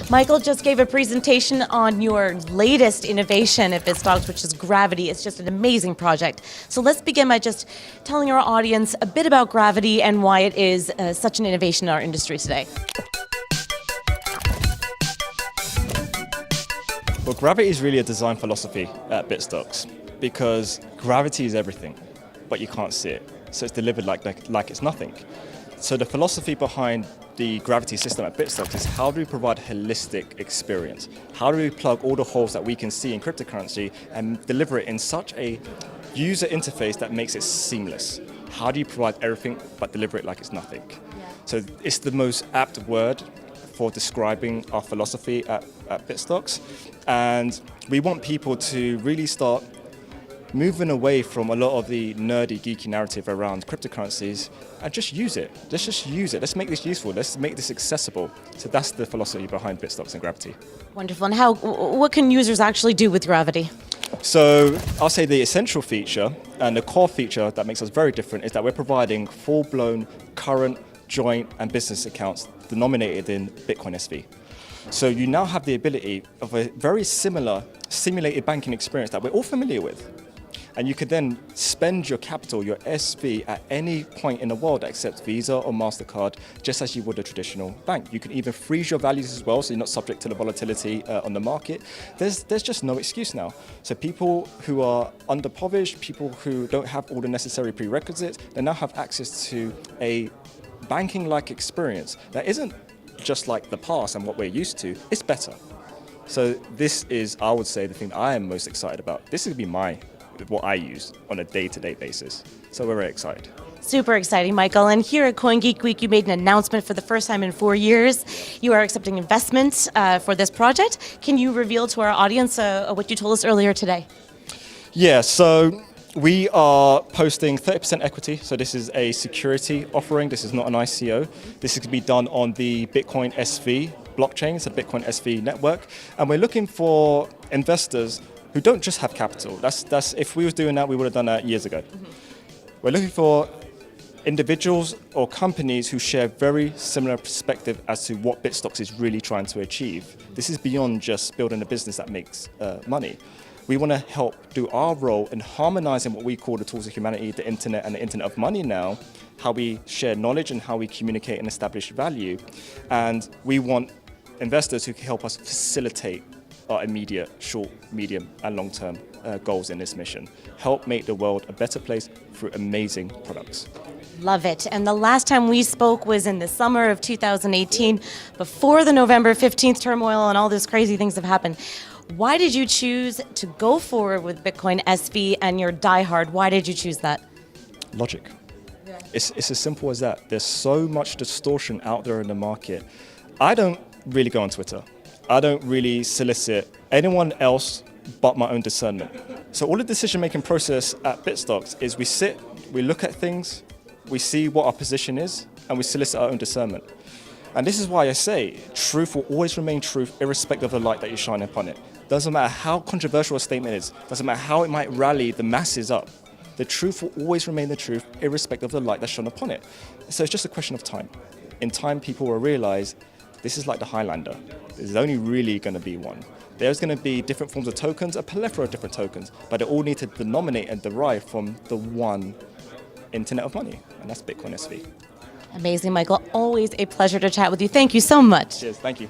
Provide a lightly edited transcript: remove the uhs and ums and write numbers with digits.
Michael just gave a presentation on your latest innovation at Bitstocks, which is Gravity. It's just an amazing project. So let's begin by just telling our audience a bit about Gravity and why it is such an innovation in our industry today. Well, Gravity is really a design philosophy at Bitstocks because gravity is everything, but you can't see it. So it's delivered like it's nothing. So the philosophy behind the Gravity system at Bitstocks is how do we provide a holistic experience? How do we plug all the holes that we can see in cryptocurrency and deliver it in such a user interface that makes it seamless? How do you provide everything but deliver it like it's nothing? Yeah. So it's the most apt word for describing our philosophy at Bitstocks. And we want people to really start moving away from a lot of the nerdy, geeky narrative around cryptocurrencies and just use it. Let's just use it. Let's make this useful. Let's make this accessible. So that's the philosophy behind Bitstocks and Gravity. Wonderful. And what can users actually do with Gravity? So I'll say the essential feature and the core feature that makes us very different is that we're providing full-blown current, joint and business accounts denominated in Bitcoin SV. So you now have the ability of a very similar simulated banking experience that we're all familiar with. And you could then spend your capital, your SV, at any point in the world that accepts Visa or MasterCard, just as you would a traditional bank. You can even freeze your values as well, so you're not subject to the volatility on the market. There's just no excuse now. So people who are underpoverished, people who don't have all the necessary prerequisites, they now have access to a banking-like experience that isn't just like the past and what we're used to, it's better. So this is, I would say, the thing that I am most excited about. This is going to be what I use on a day-to-day basis. So we're very excited. Super exciting, Michael. And here at CoinGeek Week, you made an announcement for the first time in 4 years. You are accepting investments for this project. Can you reveal to our audience what you told us earlier today? Yeah, so we are posting 30% equity, so this is a security offering, this is not an ICO. This is going to be done on the Bitcoin SV blockchain, it's a Bitcoin SV network, and we're looking for investors who don't just have capital. That's if we was doing that, we would have done that years ago. Mm-hmm. We're looking for individuals or companies who share very similar perspective as to what Bitstocks is really trying to achieve. This is beyond just building a business that makes money. We want to help do our role in harmonizing what we call the tools of humanity, the internet and the internet of money now, how we share knowledge and how we communicate and establish value. And we want investors who can help us facilitate our immediate, short, medium and long-term goals in this mission. Help make the world a better place through amazing products. Love it. And the last time we spoke was in the summer of 2018, before the November 15th turmoil and all these crazy things have happened. Why did you choose to go forward with Bitcoin SV and your diehard? Why did you choose that? Logic. Yeah. It's as simple as that. There's so much distortion out there in the market. I don't really go on Twitter. I don't really solicit anyone else but my own discernment. So all the decision-making process at Bitstocks is we sit, we look at things, we see what our position is, and we solicit our own discernment. And this is why I say truth will always remain truth irrespective of the light that you shine upon it. Doesn't matter how controversial a statement is, doesn't matter how it might rally the masses up. The truth will always remain the truth irrespective of the light that's shone upon it. So it's just a question of time. In time, people will realize this is like the Highlander. There's only really going to be one. There's going to be different forms of tokens, a plethora of different tokens, but they all need to denominate and derive from the one internet of money, and that's Bitcoin SV. Amazing, Michael. Always a pleasure to chat with you. Thank you so much. Cheers. Thank you.